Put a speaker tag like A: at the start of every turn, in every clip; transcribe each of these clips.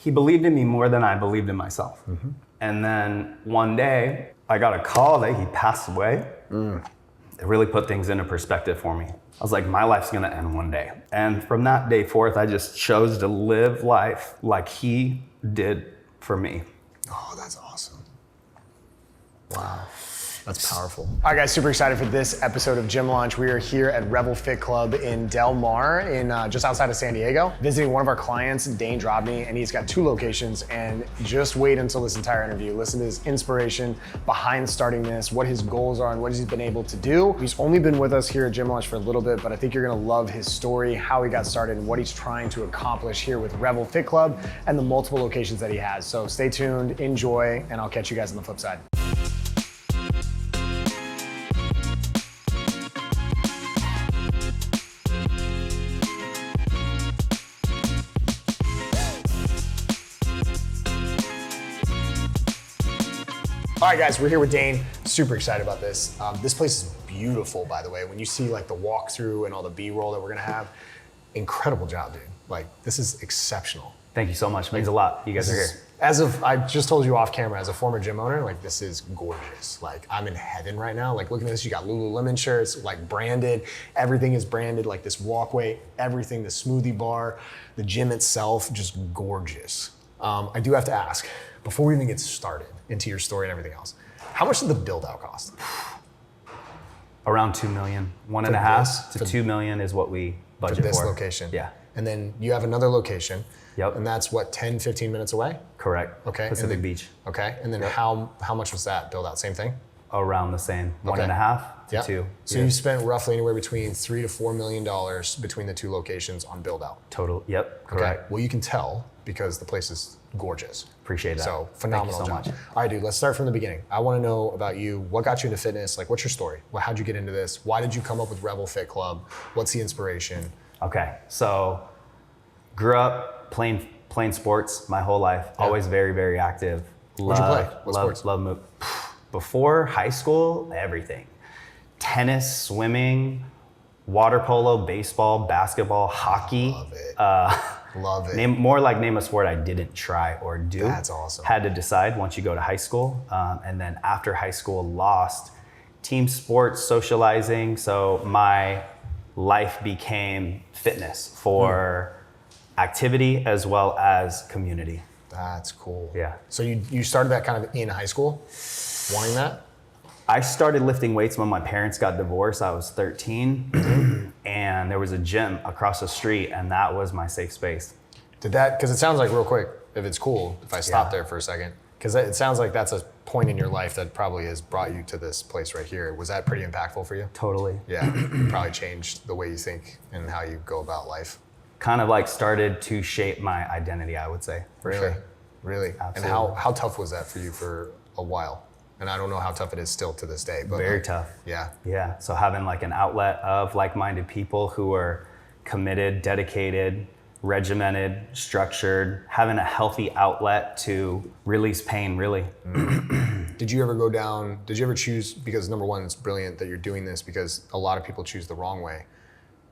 A: he believed in me more than I believed in myself. And then one day I got a call that he passed away. It really put things into perspective for me. I was like, my life's gonna end one day. And from that day forth, I just chose to live life like he did for me.
B: Oh, that's awesome. Wow. That's powerful. All right, guys, super excited for this episode of Gym Launch. We are here at Revel Fit Club in Del Mar, just outside of San Diego, visiting one of our clients, Dane Drobny, and he's got 2 locations. And just wait until this entire interview. Listen to his inspiration behind starting this, what his goals are, and what he's been able to do. He's only been with us here at Gym Launch for a little bit, but I think you're gonna love his story, how he got started, and what he's trying to accomplish here with Revel Fit Club and the multiple locations that he has. So stay tuned, enjoy, and I'll catch you guys on the flip side. All right, guys, we're here with Dane. Super excited about this. This place is beautiful, by the way. When you see like the walkthrough and all the B-roll that we're gonna have, incredible job, dude. Like, this is exceptional.
A: Thank you so much, means a lot. You guys are here.
B: I just told you off camera, as a former gym owner, like, this is gorgeous. Like, I'm in heaven right now. Like, look at this, you got Lululemon shirts, like branded. Everything is branded, like this walkway, everything, the smoothie bar, the gym itself, just gorgeous. I do have to ask, before we even get started into your story and everything else, how much did the build out cost?
A: Around 2 million. 1.5 to 2 million is what we budget for.
B: For this location?
A: Yeah.
B: And then you have another location.
A: Yep.
B: And that's what, 10, 15 minutes away?
A: Correct.
B: Okay.
A: Pacific Beach.
B: Okay. And then how much was that build out? Same thing?
A: Around the same.
B: Okay.
A: 1.5 to
B: Yep.
A: 2.
B: So you spent roughly anywhere between $3 to $4 million between the 2 locations on build out.
A: Total. Yep. Correct.
B: Okay. Well, you can tell because the place is gorgeous.
A: Appreciate that.
B: So phenomenal
A: Thank you so
B: job.
A: much.
B: All right, dude, let's start from the beginning. I want to know about you. What got you into fitness? Like, what's your story? Well, how'd you get into this? Why did you come up with Revel Fit Club? What's the inspiration?
A: Okay. So grew up playing sports my whole life.
B: Yeah.
A: Always very, very active.
B: What'd you play? What sports?
A: Love move. Before high school, everything. Tennis, swimming, water polo, baseball, basketball, hockey.
B: Love it. Love it.
A: Name a sport I didn't try or do.
B: That's awesome.
A: Had to decide once you go to high school. And then after high school, lost team sports, socializing. So my life became fitness for activity as well as community.
B: That's cool.
A: Yeah.
B: So you started that kind of in high school, wanting that?
A: I started lifting weights when my parents got divorced. I was 13 and there was a gym across the street and that was my safe space.
B: Because it sounds like, real quick, if it's cool, if I stop there for a second, because it sounds like that's a point in your life that probably has brought you to this place right here. Was that pretty impactful for you?
A: Totally.
B: Yeah, probably changed the way you think and how you go about life.
A: Kind of like started to shape my identity, I would say, for
B: Really?
A: sure.
B: Really?
A: Absolutely.
B: And how tough was that for you for a while? And I don't know how tough it is still to this day, but
A: Very tough.
B: Yeah.
A: Yeah, so having like an outlet of like-minded people who are committed, dedicated, regimented, structured, having a healthy outlet to release pain, really.
B: Did you ever choose, because number one, it's brilliant that you're doing this because a lot of people choose the wrong way.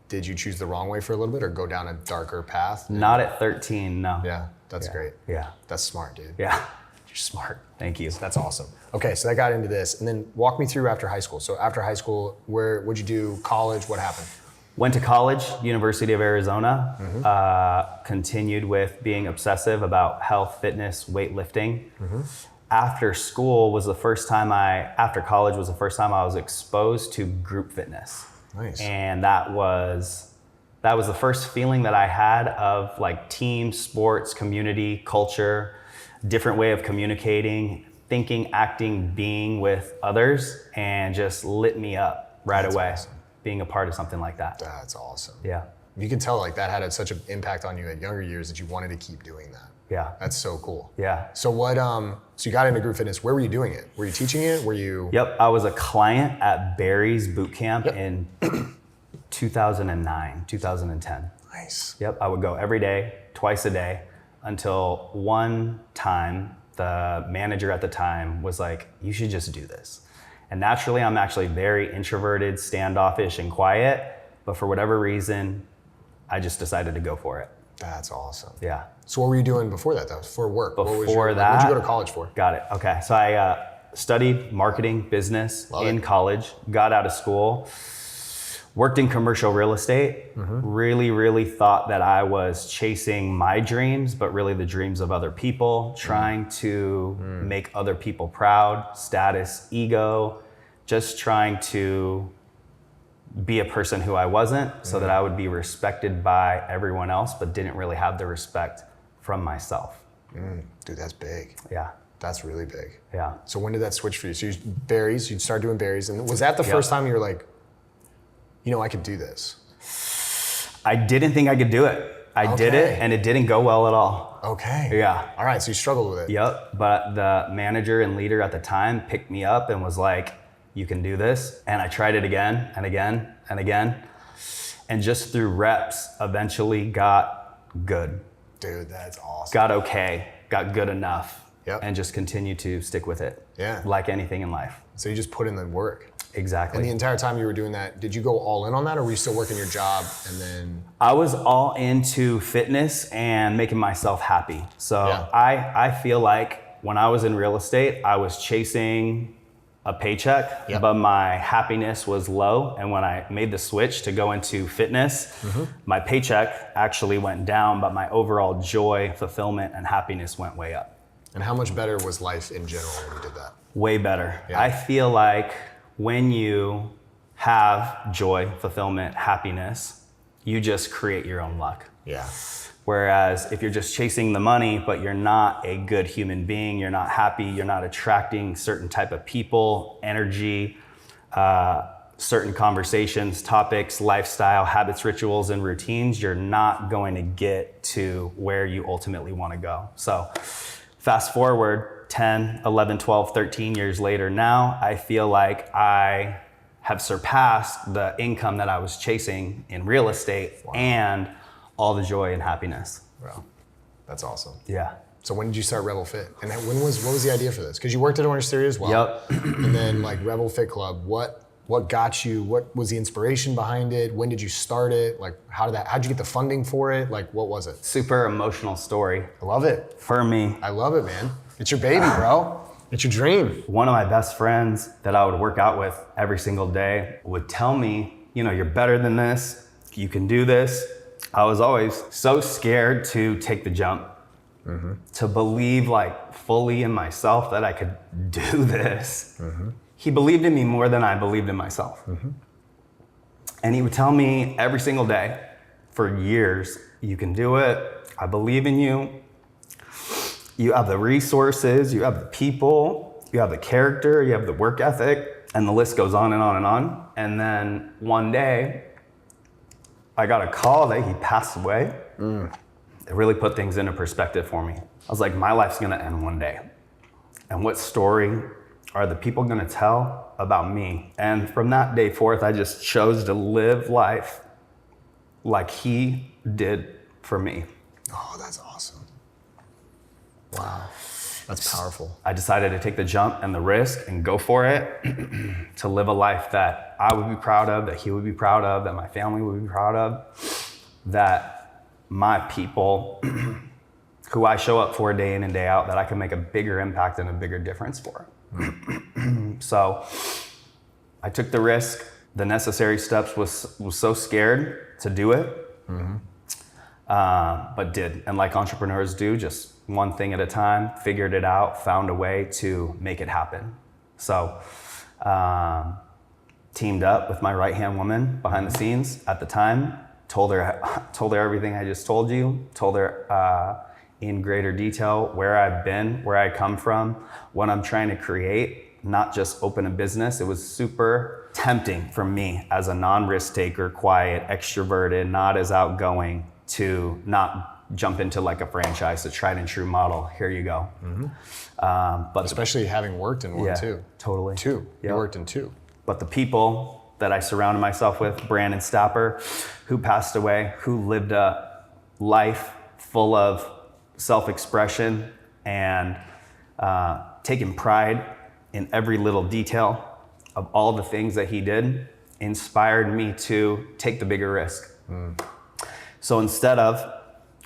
B: Did you choose the wrong way for a little bit or go down a darker path?
A: Not at 13, no.
B: Yeah, that's great.
A: Yeah.
B: That's smart, dude.
A: Yeah.
B: You're smart.
A: Thank you.
B: That's awesome. Okay, so that got into this. And then walk me through after high school. So after high school, what'd you do? College, what happened?
A: Went to college, University of Arizona, continued with being obsessive about health, fitness, weightlifting. After school was the first time after college was the first time I was exposed to group fitness.
B: Nice.
A: And that was the first feeling that I had of like team, sports, community, culture, different way of communicating, thinking, acting, being with others, and just lit me up right away.
B: Awesome.
A: Being a part of something like that.
B: That's awesome.
A: Yeah.
B: You can tell like that had such an impact on you at younger years that you wanted to keep doing that.
A: Yeah.
B: That's so cool.
A: Yeah.
B: So so you got into group fitness. Where were you doing it? Were you teaching it? Were you?
A: Yep. I was a client at Barry's boot camp in 2009, 2010.
B: Nice.
A: Yep. I would go every day, twice a day, until one time the manager at the time was like, you should just do this. And naturally, I'm actually very introverted, standoffish, and quiet. But for whatever reason, I just decided to go for it.
B: That's awesome.
A: Yeah.
B: So what were you doing before that though? For work?
A: Before that,
B: what'd you go to college for?
A: Got it. Okay. So I studied marketing business in college, got out of school, worked in commercial real estate, really thought that I was chasing my dreams, but really the dreams of other people, trying to make other people proud, status, ego, just trying to be a person who I wasn't so that I would be respected by everyone else, but didn't really have the respect from myself.
B: Dude, that's big.
A: Yeah.
B: That's really big.
A: Yeah.
B: So when did that switch for you? So you'd start doing berries. And was that the first time you were like, you know, I could do this?
A: I didn't think I could do it. I did it and it didn't go well at all.
B: Okay.
A: Yeah.
B: All right, so you struggled with it.
A: Yep. But the manager and leader at the time picked me up and was like, you can do this. And I tried it again and again and again. And just through reps, eventually got good.
B: Dude, that's awesome.
A: Got okay, got good enough.
B: Yep.
A: And just continue to stick with it.
B: Yeah.
A: Like anything in life.
B: So you just put in the work.
A: Exactly.
B: And the entire time you were doing that, did you go all in on that or were you still working your job and then?
A: I was all into fitness and making myself happy. So I feel like when I was in real estate, I was chasing a paycheck, but my happiness was low. And when I made the switch to go into fitness, my paycheck actually went down, but my overall joy, fulfillment, and happiness went way up.
B: And how much better was life in general when you did that?
A: Way better.
B: Yeah.
A: I feel like when you have joy, fulfillment, happiness, you just create your own luck.
B: Yeah.
A: Whereas if you're just chasing the money, but you're not a good human being, you're not happy, you're not attracting certain type of people, energy, certain conversations, topics, lifestyle, habits, rituals, and routines, you're not going to get to where you ultimately want to go. So fast forward 10, 11, 12, 13 years later now, I feel like I have surpassed the income that I was chasing in real estate and all the joy and happiness.
B: Wow, that's awesome.
A: Yeah.
B: So when did you start Revel Fit? And what was the idea for this? Because you worked at Orange Theory as well.
A: Yep.
B: And then like Revel Fit Club, what got you, what was the inspiration behind it? When did you start it? Like how'd you get the funding for it? Like what was it?
A: Super emotional story.
B: I love it.
A: For me.
B: I love it, man. It's your baby, bro. It's your dream.
A: One of my best friends that I would work out with every single day would tell me, you know, you're better than this. You can do this. I was always so scared to take the jump, to believe like fully in myself that I could do this. He believed in me more than I believed in myself. And he would tell me every single day for years, you can do it. I believe in you. You have the resources, you have the people, you have the character, you have the work ethic, and the list goes on and on and on. And then one day, I got a call that he passed away. It really put things into perspective for me. I was like, my life's gonna end one day. And what story are the people gonna tell about me? And from that day forth, I just chose to live life like he did for me.
B: Oh, that's awesome. Wow, that's powerful.
A: I decided to take the jump and the risk and go for it to live a life that I would be proud of, that he would be proud of, that my family would be proud of, that my people who I show up for day in and day out, that I can make a bigger impact and a bigger difference for. So I took the risk, the necessary steps, was so scared to do it, but did. And like entrepreneurs do, just one thing at a time, figured it out, found a way to make it happen. So teamed up with my right-hand woman behind the scenes at the time, told her everything I just told you, told her in greater detail where I've been, where I come from, what I'm trying to create, not just open a business. It was super tempting for me as a non-risk taker, quiet, extroverted, not as outgoing, to not jump into like a franchise, a tried and true model. Here you go. But
B: especially having worked in one too.
A: Totally.
B: Two.
A: Yep.
B: You worked in two.
A: But the people that I surrounded myself with, Brandon Stapper, who passed away, who lived a life full of self-expression and taking pride in every little detail of all the things that he did, inspired me to take the bigger risk. So instead of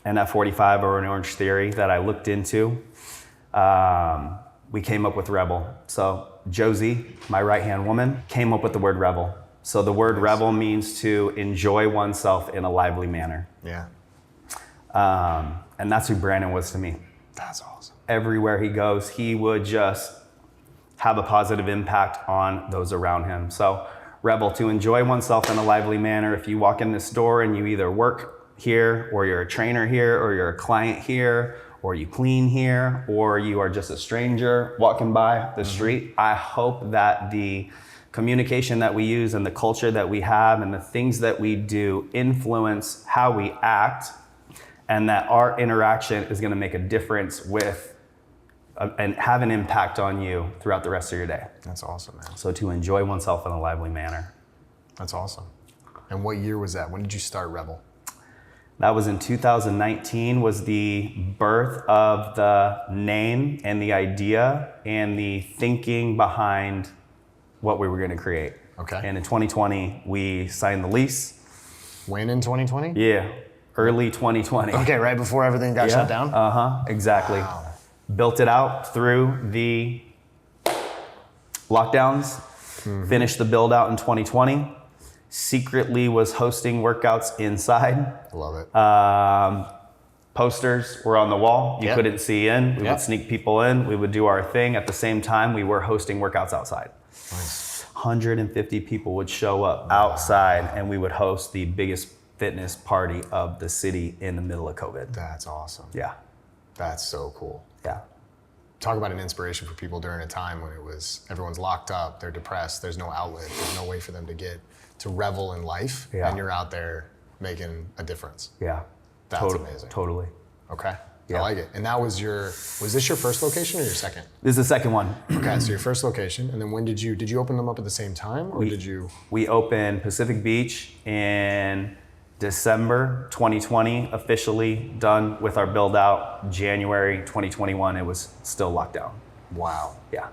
A: an F45 or an Orange Theory that I looked into, we came up with Revel. So Josie, my right-hand woman, came up with the word Revel. So the word Revel means to enjoy oneself in a lively manner.
B: Yeah.
A: And that's who Brandon was to me.
B: That's awesome.
A: Everywhere he goes, he would just have a positive impact on those around him. So Revel, to enjoy oneself in a lively manner. If you walk in this door and you either work here, or you're a trainer here, or you're a client here, or you clean here, or you are just a stranger walking by the street, I hope that the communication that we use and the culture that we have and the things that we do influence how we act, and that our interaction is gonna make a difference with and have an impact on you throughout the rest of your day.
B: That's awesome, man.
A: So to enjoy oneself in a lively manner.
B: That's awesome. And what year was that? When did you start Revel?
A: That was in 2019, was the birth of the name and the idea and the thinking behind what we were gonna create.
B: Okay.
A: And in 2020, we signed the lease.
B: When in 2020?
A: Yeah, early 2020.
B: Okay, right before everything got shut down?
A: Exactly.
B: Wow.
A: Built it out through the lockdowns, finished the build out in 2020, secretly was hosting workouts inside.
B: Love it.
A: Posters were on the wall. You couldn't see in. We would sneak people in. We would do our thing. At the same time, we were hosting workouts outside.
B: Nice.
A: 150 people would show up outside, and we would host the biggest fitness party of the city in the middle of COVID.
B: That's awesome.
A: Yeah.
B: That's so cool.
A: Yeah.
B: Talk about an inspiration for people during a time when it was everyone's locked up, they're depressed, there's no outlet, there's no way for them to get to revel in life, and you're out there making a difference.
A: Yeah.
B: That's amazing.
A: Totally.
B: Okay.
A: Yeah.
B: I like it. And that was this your first location or your second?
A: This is the second one.
B: Okay, so your first location, and then when did you open them up at the same time, or did you?
A: We opened Pacific Beach in December 2020, officially done with our build out. January 2021, it was still locked down.
B: Wow.
A: Yeah.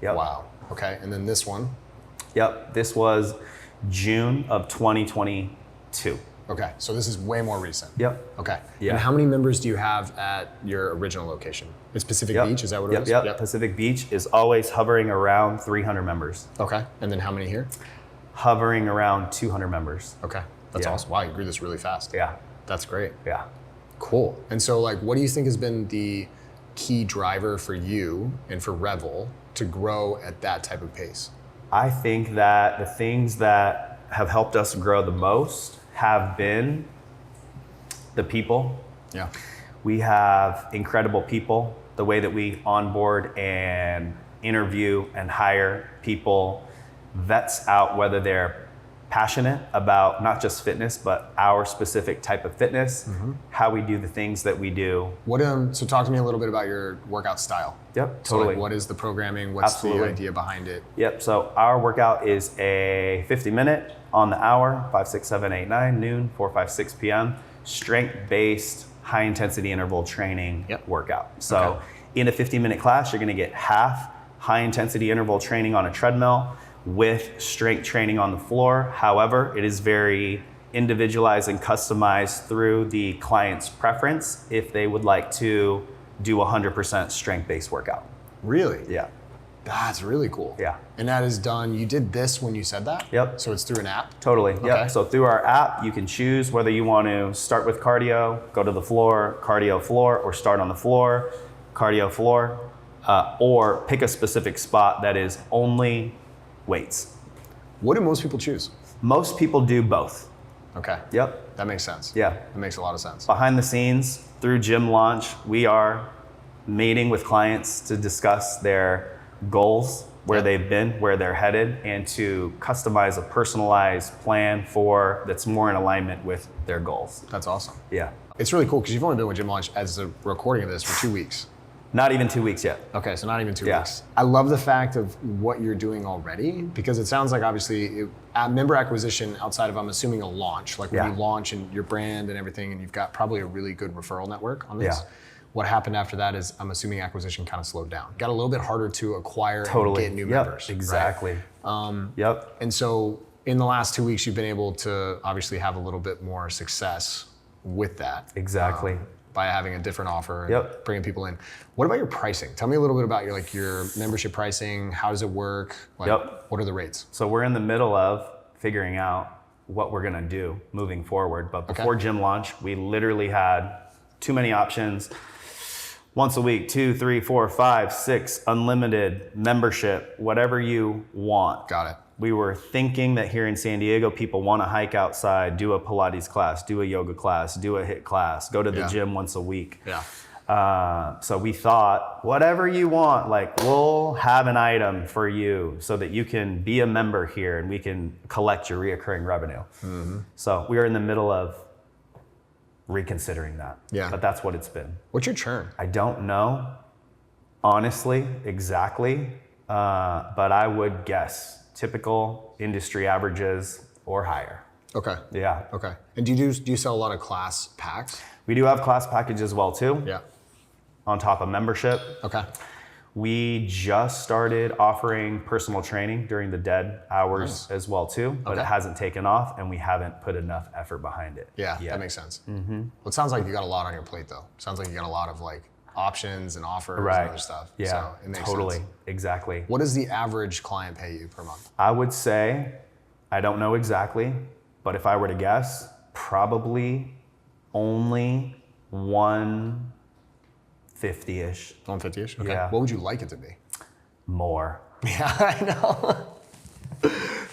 A: Yep.
B: Wow. Okay, and then this one?
A: Yep, this was June of 2022.
B: Okay, so this is way more recent.
A: Yep.
B: Okay.
A: Yeah.
B: And how many members do you have at your original location? It's Pacific Beach, is that what it is?
A: Yep. Pacific Beach is always hovering around 300 members.
B: Okay, and then how many here?
A: Hovering around 200 members.
B: Okay, that's awesome. Wow, you grew this really fast.
A: Yeah.
B: That's great.
A: Yeah.
B: Cool. And so like, what do you think has been the key driver for you and for Revel to grow at that type of pace?
A: I think that the things that have helped us grow the most have been the people.
B: Yeah.
A: We have incredible people. The way that we onboard and interview and hire people vets out whether they're passionate about not just fitness, but our specific type of fitness, how we do the things that we do.
B: What so talk to me a little bit about your workout style.
A: Yep,
B: So
A: totally.
B: like, what is the programming? What's the idea behind it?
A: Yep, so our workout is a 50-minute on the hour, 5, 6, 7, 8, 9, noon, 4, 5, 6 p.m., strength-based, high-intensity interval training workout. So in a 50-minute class, you're gonna get half high-intensity interval training on a treadmill with strength training on the floor. However, it is very individualized and customized through the client's preference if they would like to do 100% strength-based workout.
B: Really?
A: Yeah.
B: That's really cool.
A: Yeah.
B: And that is done, you did this when you said that?
A: Yep.
B: So it's through an app?
A: Totally,
B: Okay.
A: yep. So through our app, you can choose whether you want to start with cardio, go to the floor, cardio floor, or start on the floor, cardio floor, or pick a specific spot that is only weights.
B: What do most people choose?
A: Most people do both.
B: Okay.
A: Yep.
B: That makes sense.
A: Yeah.
B: That makes a lot of sense.
A: Behind the scenes, through gym launch, we are meeting with clients to discuss their goals, where they've been, where they're headed, and to customize a personalized plan that's more in alignment with their goals.
B: That's awesome.
A: Yeah.
B: It's really cool because you've only been with Gym Launch as a recording of this for 2 weeks.
A: Not even 2 weeks yet.
B: Okay, so not even 2 weeks. I love the fact of what you're doing already because it sounds like obviously member acquisition outside of, I'm assuming, a launch, like when you launch and your brand and everything, and you've got probably a really good referral network on this.
A: Yeah.
B: What happened after that is, I'm assuming acquisition kind of slowed down. Got a little bit harder to acquire and get new members.
A: Exactly.
B: Right?
A: Yep.
B: And so in the last 2 weeks, you've been able to obviously have a little bit more success with that.
A: Exactly.
B: By having a different offer and bringing people in. What about your pricing? Tell me a little bit about your membership pricing. How does it work? What are the rates?
A: So we're in the middle of figuring out what we're gonna do moving forward. But before gym launch, we literally had too many options. Once a week, 2, 3, 4, 5, 6, unlimited membership, whatever you want.
B: Got it.
A: We were thinking that here in San Diego, people want to hike outside, do a Pilates class, do a yoga class, do a HIIT class, go to the gym once a week. So we thought, whatever you want, like we'll have an item for you so that you can be a member here and we can collect your reoccurring revenue. So we are in the middle of reconsidering that. But that's what it's been.
B: What's your churn?
A: I don't know, honestly, exactly, but I would guess typical industry averages or higher.
B: Okay.
A: Yeah.
B: Okay. And do you sell a lot of class packs?
A: We do have class packages as well too.
B: Yeah.
A: On top of membership.
B: Okay.
A: We just started offering personal training during the dead hours as well too, but it hasn't taken off and we haven't put enough effort behind it.
B: Yeah, that makes sense. Well, it sounds like you got a lot on your plate though. Sounds like you got a lot of options and offers and other stuff.
A: Yeah,
B: so it makes
A: totally,
B: sense.
A: Exactly.
B: What does the average client pay you per month?
A: I would say, I don't know exactly, but if I were to guess, probably only 150-ish.
B: 150-ish? Okay.
A: Yeah.
B: What would you like it to be?
A: More.
B: Yeah, I know.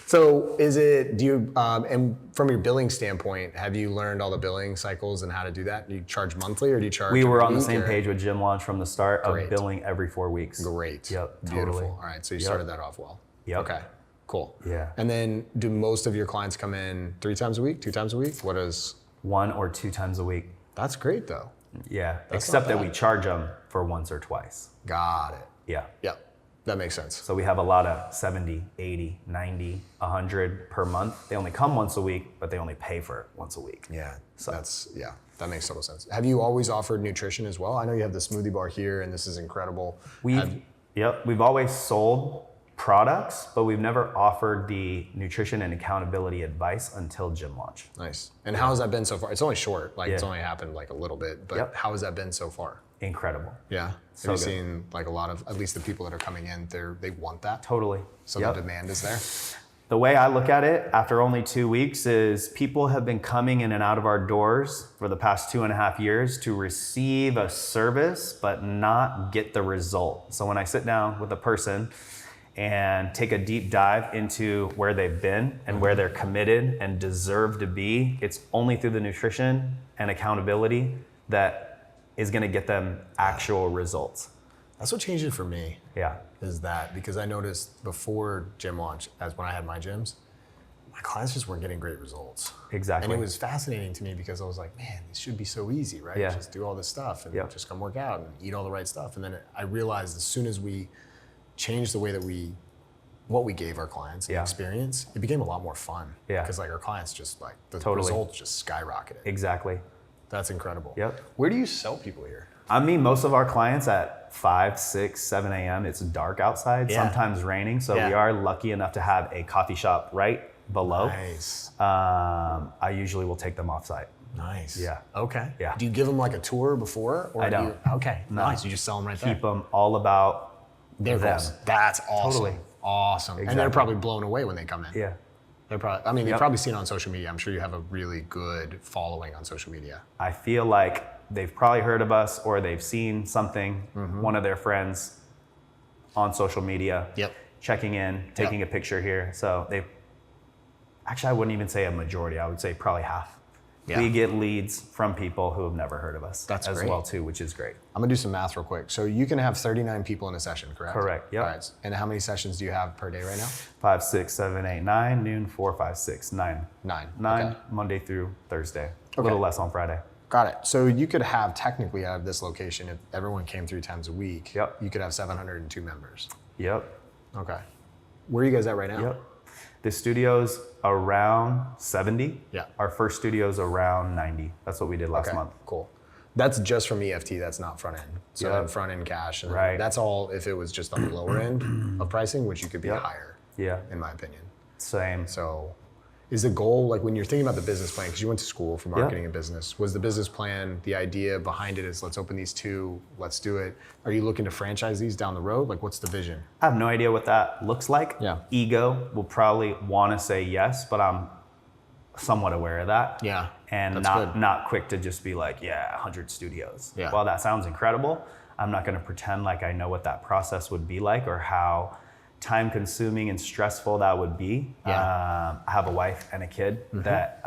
B: So and from your billing standpoint, have you learned all the billing cycles and how to do that? Do you charge monthly or do you charge
A: We were
B: every
A: on the
B: week,
A: same page with gym launch from the start of
B: Great.
A: billing every 4 weeks.
B: Great.
A: Yep,
B: Beautiful.
A: totally.
B: All right, so you started that off well.
A: Yep.
B: Okay, cool.
A: Yeah.
B: And then do most of your clients come in 3 times a week, 2 times a week? What is?
A: 1 or 2 times a week.
B: That's great though.
A: Yeah,
B: That's
A: except
B: not
A: that
B: bad.
A: we charge them for once or twice.
B: Got it.
A: Yeah.
B: Yep, that makes sense.
A: So we have a lot of 70, 80, 90, 100 per month. They only come once a week, but they only pay for it once a week.
B: Yeah,
A: So-
B: that makes total sense. Have you always offered nutrition as well? I know you have the smoothie bar here and this is incredible.
A: We've always sold products, but we've never offered the nutrition and accountability advice until gym launch.
B: Nice. And how has that been so far? It's only short, it's only happened a little bit, but how has that been so far?
A: Incredible.
B: Yeah.
A: So
B: Have you
A: good.
B: seen a lot of, at least the people that are coming in, they want that?
A: Totally.
B: So
A: Yep.
B: the demand is there?
A: The way I look at it after only 2 weeks is people have been coming in and out of our doors for the past 2.5 years to receive a service, but not get the result. So when I sit down with a person and take a deep dive into where they've been and where they're committed and deserve to be, it's only through the nutrition and accountability that is gonna get them actual results.
B: That's what changed it for me.
A: Yeah.
B: Is that because I noticed before gym launch, as when I had my gyms, my clients just weren't getting great results.
A: Exactly.
B: And it was fascinating to me because I was like, man, this should be so easy, right?
A: Yeah.
B: Just do all this stuff and
A: Yep.
B: just come work out and eat all the right stuff. And then I realized as soon as we changed the way that what we gave our clients and the experience, it became a lot more fun.
A: Yeah.
B: Because our clients just the
A: Totally.
B: results just skyrocketed.
A: Exactly.
B: That's incredible.
A: Yep.
B: Where do you sell people here?
A: I mean, most of our clients at 5, 6, 7 a.m., it's dark outside, sometimes raining. So we are lucky enough to have a coffee shop right below.
B: Nice.
A: I usually will take them off site.
B: Nice.
A: Yeah.
B: Okay.
A: Yeah.
B: Do you give them a tour before? Or
A: I don't.
B: Okay.
A: No.
B: Nice. You just sell them right there.
A: Keep them all about
B: Their
A: them.
B: goals. That's awesome.
A: Totally.
B: Awesome. And they're
A: Exactly.
B: probably blown away when they come in.
A: Yeah.
B: They're probably, they've probably seen it on social media. I'm sure you have a really good following on social media.
A: I feel like they've probably heard of us or they've seen something, one of their friends on social media, checking in, taking a picture here. So actually I wouldn't even say a majority, I would say probably half.
B: Yeah.
A: We get leads from people who have never heard of us
B: That's
A: as
B: great.
A: well too, which is great.
B: I'm gonna do some math real quick. So you can have 39 people in a session, correct?
A: Correct, yep.
B: All right. And how many sessions do you have per day right now?
A: 5, 6, 7, 8, 9, noon, 4, 5, 6, 9.
B: 9.
A: 9,
B: Okay.
A: Monday through Thursday. A little less on Friday.
B: Got it. So you could have technically out of this location, if everyone came 3 times a week, you could have 702 members.
A: Yep.
B: Okay. Where are you guys at right now?
A: Yep. The studio's around 70.
B: Yeah.
A: Our first studio's around 90. That's what we did last month.
B: Cool. That's just from EFT, that's not front end. So
A: Yeah.
B: then front end cash. And
A: Right.
B: that's all if it was just on the lower end of pricing, which you could be higher,
A: Yeah.
B: in my opinion.
A: Same.
B: So Is the goal, like when you're thinking about the business plan, because you went to school for marketing and business, was the business plan, the idea behind it is let's open these 2, let's do it. Are you looking to franchise these down the road? Like what's the vision?
A: I have no idea what that looks like.
B: Yeah.
A: Ego will probably want to say yes, but I'm somewhat aware of that.
B: Yeah.
A: And not quick to just be like, yeah, 100 studios.
B: Yeah.
A: Well, that sounds incredible. I'm not going to pretend like I know what that process would be like or how time consuming and stressful that would be.
B: Yeah.
A: I have a wife and a kid that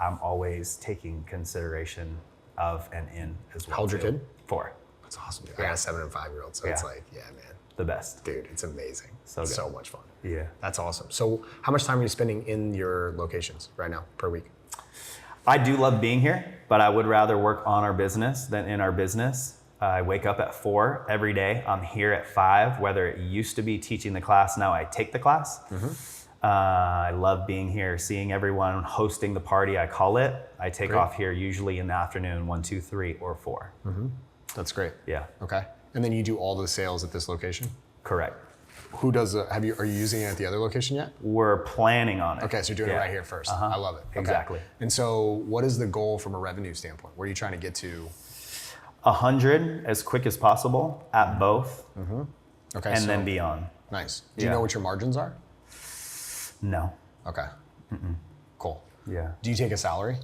A: I'm always taking consideration of and in as well.
B: How old's your kid?
A: 4.
B: That's awesome. I got a 7- and 5-year-old, so it's like, yeah, man.
A: The best.
B: Dude, it's amazing.
A: So good.
B: So much fun.
A: Yeah.
B: That's awesome. So how much time are you spending in your locations right now per week?
A: I do love being here, but I would rather work on our business than in our business. I wake up at 4 every day. I'm here at 5, whether it used to be teaching the class, now I take the class. I love being here, seeing everyone, hosting the party, I call it. I take off here usually in the afternoon, 1, 2, 3, or 4.
B: That's great.
A: Yeah.
B: Okay. And then you do all the sales at this location?
A: Correct.
B: Who does are you using it at the other location yet?
A: We're planning on it.
B: Okay, so you're doing it right here first. I love it. Okay.
A: Exactly.
B: And so what is the goal from a revenue standpoint? Where are you trying to get to?
A: 100 as quick as possible at both,
B: Okay.
A: and then beyond.
B: Nice. Do you know what your margins are?
A: No.
B: Okay. Cool.
A: Yeah.
B: Do you take a salary?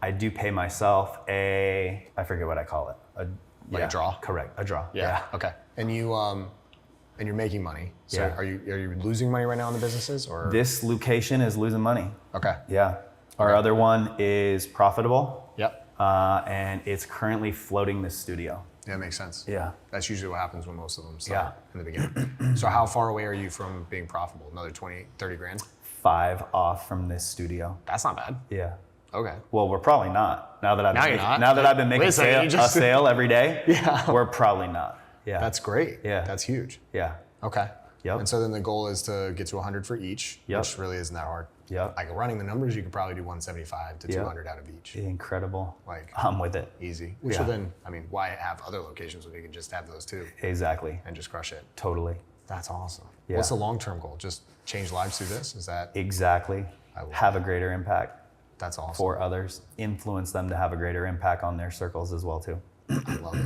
A: I do pay myself I forget what I call it.
B: A draw?
A: Correct. A draw.
B: Yeah. Okay. And you and you're making money. So
A: Yeah.
B: are you losing money right now in the businesses or?
A: This location is losing money.
B: Okay.
A: Yeah. Our other one is profitable.
B: Yep.
A: And it's currently floating this studio.
B: Yeah, makes sense.
A: Yeah.
B: That's usually what happens when most of them start in the beginning. So how far away are you from being profitable? Another 20, 30 grand?
A: 5 off from this studio.
B: That's not bad.
A: Yeah.
B: Okay.
A: Well, we're probably not. Now that
B: Now you're not.
A: I've been making
B: Wait a second,
A: a sale every day,
B: Yeah.
A: we're probably not. Yeah.
B: That's great.
A: Yeah.
B: That's huge.
A: Yeah.
B: Okay.
A: Yep.
B: And so then the goal is to get to 100 for each,
A: Yep.
B: which really isn't that hard.
A: Yep.
B: Like running the numbers, you could probably do 175 to 200 out of each.
A: Incredible.
B: Like
A: I'm with it.
B: easy. Which will then, I mean, why have other locations when you can just have those 2
A: Exactly.
B: and just crush it?
A: Totally.
B: That's awesome.
A: Yeah.
B: What's the long-term goal? Just change lives through this? Is that?
A: Exactly.
B: I love
A: Have
B: that.
A: a greater impact
B: That's awesome.
A: for others. Influence them to have a greater impact on their circles as well too.
B: I love it.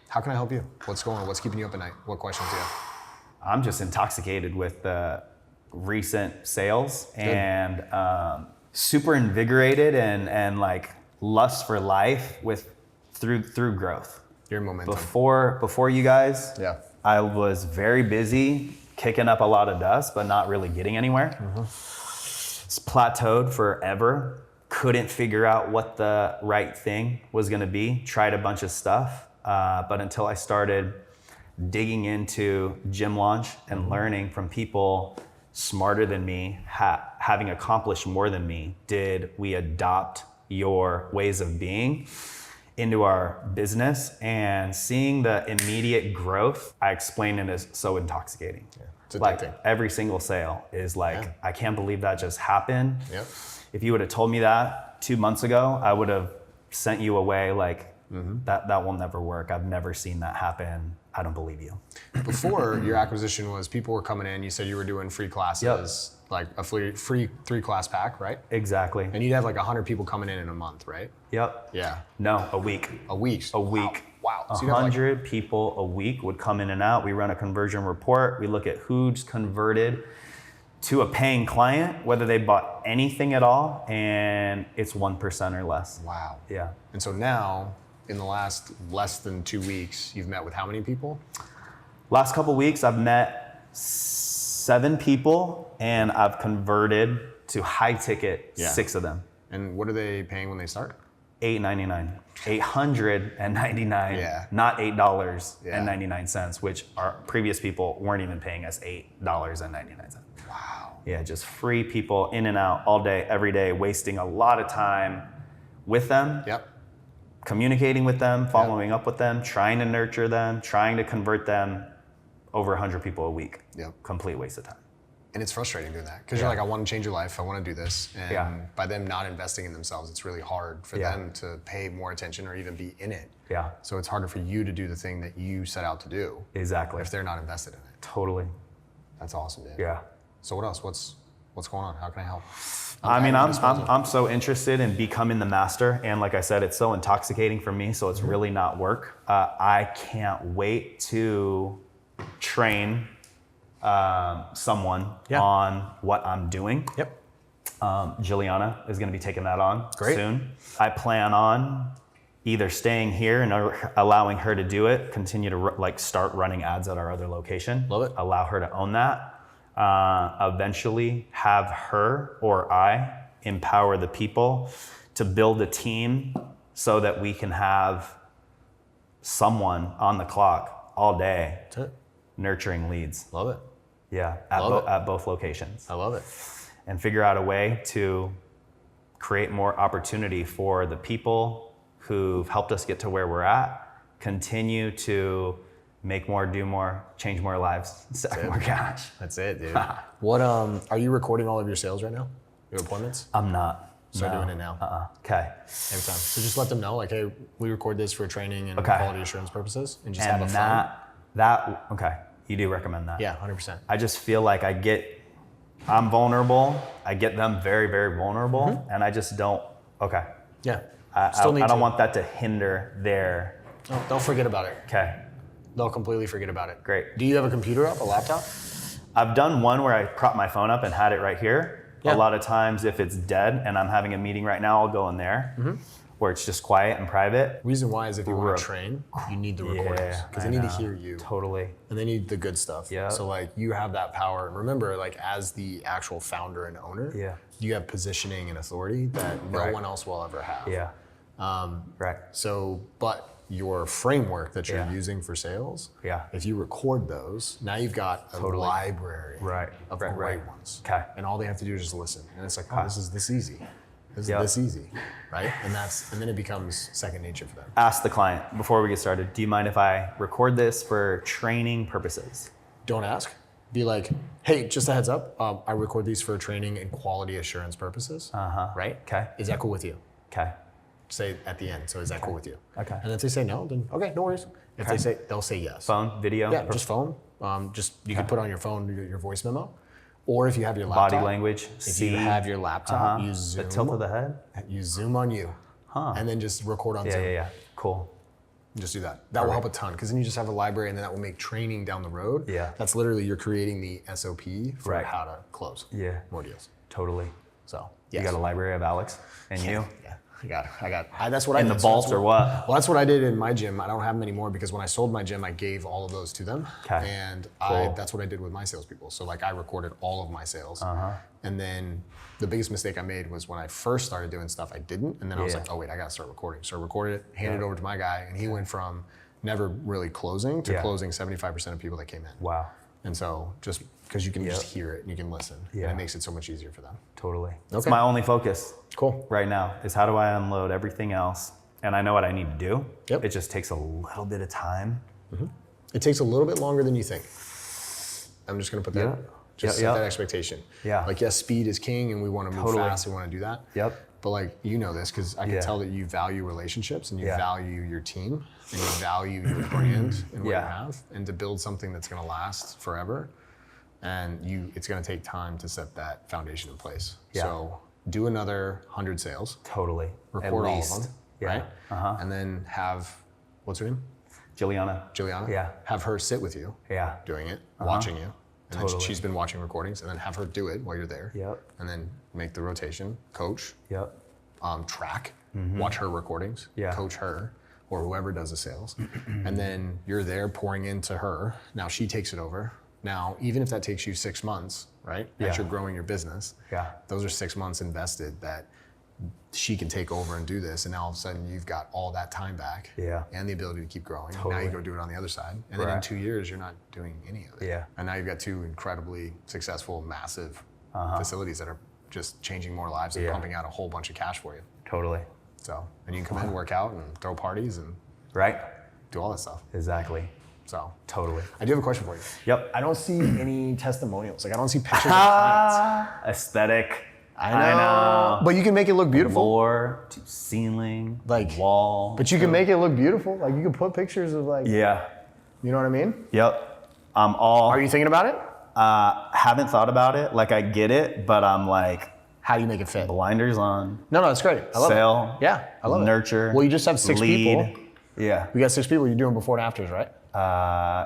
B: How can I help you? What's going on? What's keeping you up at night? What questions do you have?
A: I'm just intoxicated with the recent sales and super invigorated and like lust for life through growth.
B: Your momentum.
A: Before you guys,
B: Yeah.
A: I was very busy kicking up a lot of dust, but not really getting anywhere. It's plateaued forever. Couldn't figure out what the right thing was gonna be. Tried a bunch of stuff, but until I started digging into Gym Launch and learning from people smarter than me, having accomplished more than me, did we adopt your ways of being into our business, and seeing the immediate growth, I explain it as so intoxicating.
B: Yeah. It's addicting.
A: Like every single sale is like, I can't believe that just happened.
B: Yep.
A: If you would have told me that 2 months ago, I would have sent you away like, that will never work. I've never seen that happen. I don't believe you.
B: Before your acquisition was people were coming in, you said you were doing free classes, like a free 3-class pack, right?
A: Exactly.
B: And you'd have like 100 people coming in a month, right?
A: Yep.
B: Yeah.
A: No, a week.
B: A week.
A: A week.
B: Wow. So you'd have like
A: 100 people a week would come in and out. We run a conversion report. We look at who's converted to a paying client, whether they bought anything at all, and it's 1% or less.
B: wow.
A: Yeah.
B: And so now, in the last less than 2 weeks, you've met with how many people?
A: Last couple weeks, I've met 7 people, and I've converted to high ticket 6 of them.
B: And what are they paying when they start?
A: $8.99. $899.
B: Yeah.
A: Not $8.99, which our previous people weren't even paying us $8.99.
B: Wow.
A: Yeah, just free people in and out all day, every day, wasting a lot of time with them,
B: Yep.
A: communicating with them, following up with them, trying to nurture them, trying to convert them. Over 100 people a week.
B: Yep.
A: Complete waste of time.
B: And it's frustrating doing that because you're like, I want to change your life. I want to do this. And
A: Yeah.
B: by them not investing in themselves, it's really hard for them to pay more attention or even be in it.
A: Yeah,
B: So it's harder for you to do the thing that you set out to do
A: exactly.
B: if they're not invested in it.
A: Totally.
B: That's awesome, dude.
A: Yeah.
B: So what else? What's What's going on? How can I help?
A: I'm so interested in becoming the master, and like I said, it's so intoxicating for me, so it's really not work. I can't wait to train someone on what I'm doing.
B: Yep.
A: Juliana is going to be taking that on
B: Great.
A: soon. I plan on either staying here and allowing her to do it, continue to start running ads at our other location.
B: Love it.
A: Allow her to own that. Eventually have her or I empower the people to build a team so that we can have someone on the clock all day
B: That's it.
A: nurturing leads.
B: Love it.
A: Yeah, at both locations.
B: I love it.
A: And figure out a way to create more opportunity for the people who've helped us get to where we're at, continue to make more, do more, change more lives, stack more cash.
B: That's it, dude. What are you recording all of your sales right now? Your appointments?
A: I'm not.
B: Start doing it now.
A: Okay.
B: Every time. So just let them know, like, hey, we record this for training and quality assurance purposes, and just have a fun.
A: Okay. You do recommend that?
B: Yeah, 100%.
A: I just feel like I'm vulnerable. I get them very, very vulnerable, and I just don't. Okay.
B: Yeah.
A: I don't want that to hinder their.
B: Oh, don't forget about it.
A: Okay.
B: They'll completely forget about it.
A: Great.
B: Do you have a computer up, a laptop?
A: I've done one where I prop my phone up and had it right here.
B: Yeah.
A: A lot of times if it's dead and I'm having a meeting right now, I'll go in there where it's just quiet and private.
B: Reason why is if you want to train, you need the recordings because they need to hear you.
A: Totally.
B: And they need the good stuff.
A: Yeah.
B: So like you have that power. And remember, like as the actual founder and owner, you have positioning and authority that no one else will ever have.
A: Yeah. Right.
B: So, but your framework that you're using for sales, if you record those, now you've got a library of great ones.
A: Okay.
B: And all they have to do is just listen. And it's like, oh, this is this easy. This is this easy, right? And then it becomes second nature for them.
A: Ask the client before we get started, do you mind if I record this for training purposes?
B: Don't ask. Be like, hey, just a heads up, I record these for training and quality assurance purposes, right?
A: Okay.
B: Is that cool with you?
A: Okay.
B: Say at the end, so is that cool with you?
A: Okay.
B: And if they say no, then okay, no worries. If they say, they'll say yes.
A: Phone, video?
B: Yeah, just phone. You can put on your phone your voice memo. Or if you have your laptop.
A: Body language,
B: If you have your laptop, use Zoom.
A: The tilt of the head?
B: Use Zoom on you. And then just record on Zoom.
A: Yeah. Cool.
B: Just do that. That will help a ton because then you just have a library and then that will make training down the road.
A: Yeah.
B: That's literally, you're creating the SOP for how to close more deals.
A: Totally.
B: So,
A: You got a library of Alex and you?
B: Yeah. That's what I
A: in
B: did.
A: the vault or what?
B: Well, that's what I did in my gym. I don't have them anymore because when I sold my gym, I gave all of those to them.
A: Okay.
B: And that's what I did with my salespeople. So like I recorded all of my sales. And then the biggest mistake I made was when I first started doing stuff, I didn't. And then I was like, oh wait, I gotta start recording. So I recorded it, handed it over to my guy, and he went from never really closing to closing 75% of people that came in.
A: Wow.
B: And so just because you can just hear it and you can listen, and it makes it so much easier for them.
A: Totally. That's my only focus.
B: Cool.
A: Right now is how do I unload everything else? And I know what I need to do.
B: Yep.
A: It just takes a little bit of time.
B: It takes a little bit longer than you think. I'm just gonna put that, set that expectation.
A: Yeah.
B: Like yes, speed is king and we wanna move fast, we wanna do that.
A: Yep.
B: But like, you know this, because I can tell that you value relationships and you value your team and you value your brand and what you have, and to build something that's gonna last forever. And it's gonna take time to set that foundation in place.
A: Yeah.
B: So do another 100 sales.
A: Totally.
B: Record all of them, right?
A: Uh-huh.
B: And then have, what's her name?
A: Juliana.
B: Yeah. Have her sit with you.
A: Yeah.
B: Doing it, watching you. And then she's been watching recordings, and then have her do it while you're there.
A: Yep.
B: And then make the rotation, coach,
A: Yep.
B: Track, watch her recordings, coach her, or whoever does the sales. And then you're there pouring into her. Now she takes it over. Now, even if that takes you 6 months, right? As you're growing your business, those are 6 months invested that she can take over and do this. And now all of a sudden you've got all that time back and the ability to keep growing. Now you go do it on the other side. And then in 2 years, you're not doing any of it.
A: Yeah.
B: And now you've got two incredibly successful, massive facilities that are just changing more lives and pumping out a whole bunch of cash for you.
A: Totally.
B: So, and you can come in, work out, and throw parties and do all that stuff.
A: Exactly.
B: So,
A: Totally.
B: I do have a question for you.
A: Yep.
B: I don't see any testimonials. Like, I don't see pictures of clients.
A: Aesthetic.
B: I know. But you can make it look beautiful.
A: Floor to ceiling,
B: like
A: wall.
B: But you can make it look beautiful. Like, you can put pictures of like.
A: Yeah.
B: You know what I mean?
A: Yep. I'm all.
B: Are you thinking about it?
A: Haven't thought about it. Like I get it, but I'm like,
B: How do you make it fit?
A: blinders on.
B: No, it's great. I love
A: Sail.
B: it. Yeah, I love
A: nurture,
B: it. Well, you just have 6
A: lead.
B: people.
A: Yeah.
B: We got 6 people. You're doing before and afters, right?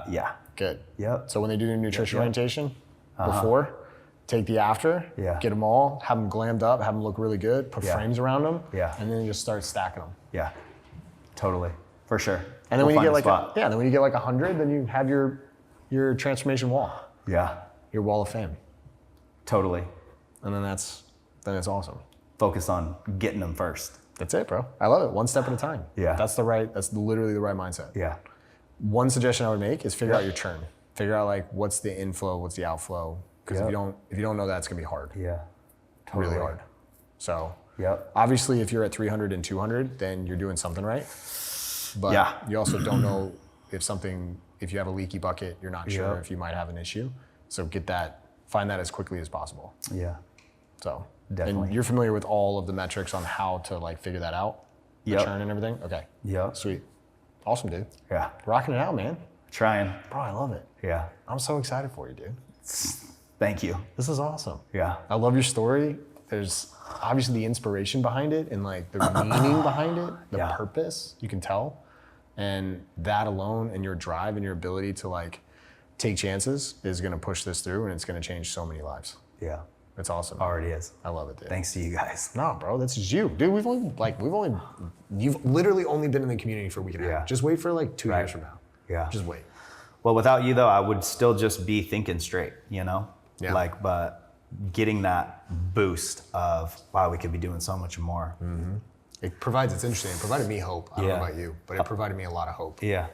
A: Yeah.
B: Good.
A: Yep.
B: So when they do their nutrition orientation, before, take the after,
A: Yeah.
B: get them all, have them glammed up, have them look really good, put
A: Yeah.
B: frames around them,
A: Yeah.
B: and then just start stacking them.
A: Yeah. Totally. For sure.
B: And then
A: We'll
B: when you
A: find
B: get
A: a
B: like
A: spot.
B: then when you get like 100, then you have your transformation wall,
A: Yeah.
B: your wall of fame,
A: Totally.
B: and then it's awesome.
A: Focus on getting them first.
B: That's it, bro. I love it. One step at a time.
A: Yeah.
B: That's literally the right mindset.
A: Yeah.
B: One suggestion I would make is figure out your churn. Figure out like what's the inflow, what's the outflow. Because if you don't know that, it's gonna be hard.
A: Yeah. Totally.
B: Really hard. So
A: Yep.
B: obviously if you're at 300 and 200, then you're doing something right. But
A: Yeah.
B: you also don't know if you have a leaky bucket, you're not sure
A: Yep.
B: if you might have an issue. So find that as quickly as possible.
A: Yeah.
B: So
A: Definitely.
B: And you're familiar with all of the metrics on how to like figure that out? The
A: Yep.
B: churn and everything? Okay.
A: Yep.
B: Sweet. Awesome, dude.
A: Yeah.
B: Rocking it out, man.
A: Trying.
B: Bro, I love it.
A: Yeah.
B: I'm so excited for you, dude.
A: Thank you.
B: This is awesome.
A: Yeah.
B: I love your story. There's obviously the inspiration behind it and like the meaning behind it, the
A: Yeah.
B: purpose, you can tell. And that alone and your drive and your ability to like take chances is gonna push this through and it's gonna change so many lives.
A: Yeah.
B: It's awesome.
A: Already is.
B: I love it, dude.
A: Thanks to you guys.
B: No, bro, that's just you. Dude, you've literally only been in the community for a week and a half.
A: Yeah.
B: Just wait for like 2
A: Right.
B: years from now.
A: Yeah.
B: Just wait.
A: Well, without you though, I would still just be thinking straight, you know?
B: Yeah.
A: Like, but getting that boost of, wow, we could be doing so much more.
B: It's interesting. It provided me hope. I don't know
A: Yeah.
B: about you, but it provided me a lot of hope.
A: Yeah.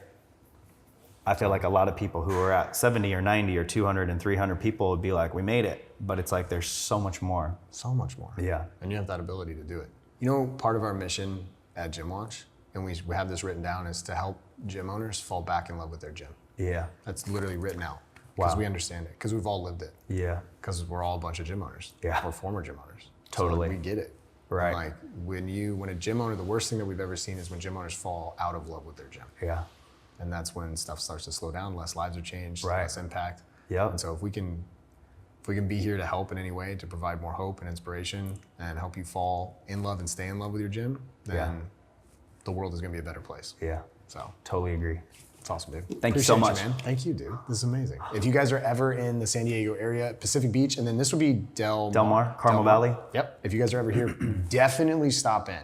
A: I feel like a lot of people who are at 70 or 90 or 200 and 300 people would be like, we made it. But it's like, there's so much more.
B: So much more.
A: Yeah.
B: And you have that ability to do it. You know, part of our mission at Gym Launch, and we have this written down, is to help gym owners fall back in love with their gym.
A: Yeah.
B: That's literally written out. Because
A: Wow.
B: we understand it. Because we've all lived it.
A: Yeah.
B: Because we're all a bunch of gym owners.
A: Yeah.
B: We're former gym owners.
A: Totally.
B: So like, we get it.
A: Right.
B: And like when a gym owner, the worst thing that we've ever seen is when gym owners fall out of love with their gym.
A: Yeah.
B: And that's when stuff starts to slow down, less lives are changed,
A: Right.
B: less impact.
A: Yep.
B: And so if we can be here to help in any way, to provide more hope and inspiration and help you fall in love and stay in love with your gym, then
A: Yeah.
B: the world is gonna be a better place.
A: Yeah.
B: So
A: Totally agree.
B: it's awesome, dude.
A: Thank you so
B: Appreciate
A: much.
B: man. Thank you, dude. This is amazing. If you guys are ever in the San Diego area, Pacific Beach, and then this would be Del
A: Mar, Carmel Valley.
B: Yep. If you guys are ever here, definitely stop in.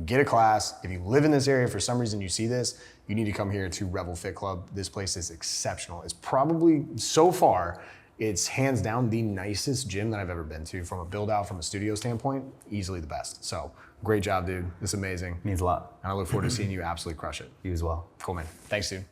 B: Get a class. If you live in this area, for some reason you see this, you need to come here to Revel Fit Club. This place is exceptional. It's probably, so far, it's hands down the nicest gym that I've ever been to from a build out, from a studio standpoint, easily the best. So great job, dude. This is amazing.
A: Means a lot.
B: And I look forward to seeing you absolutely crush it.
A: You as well.
B: Cool, man. Thanks, dude.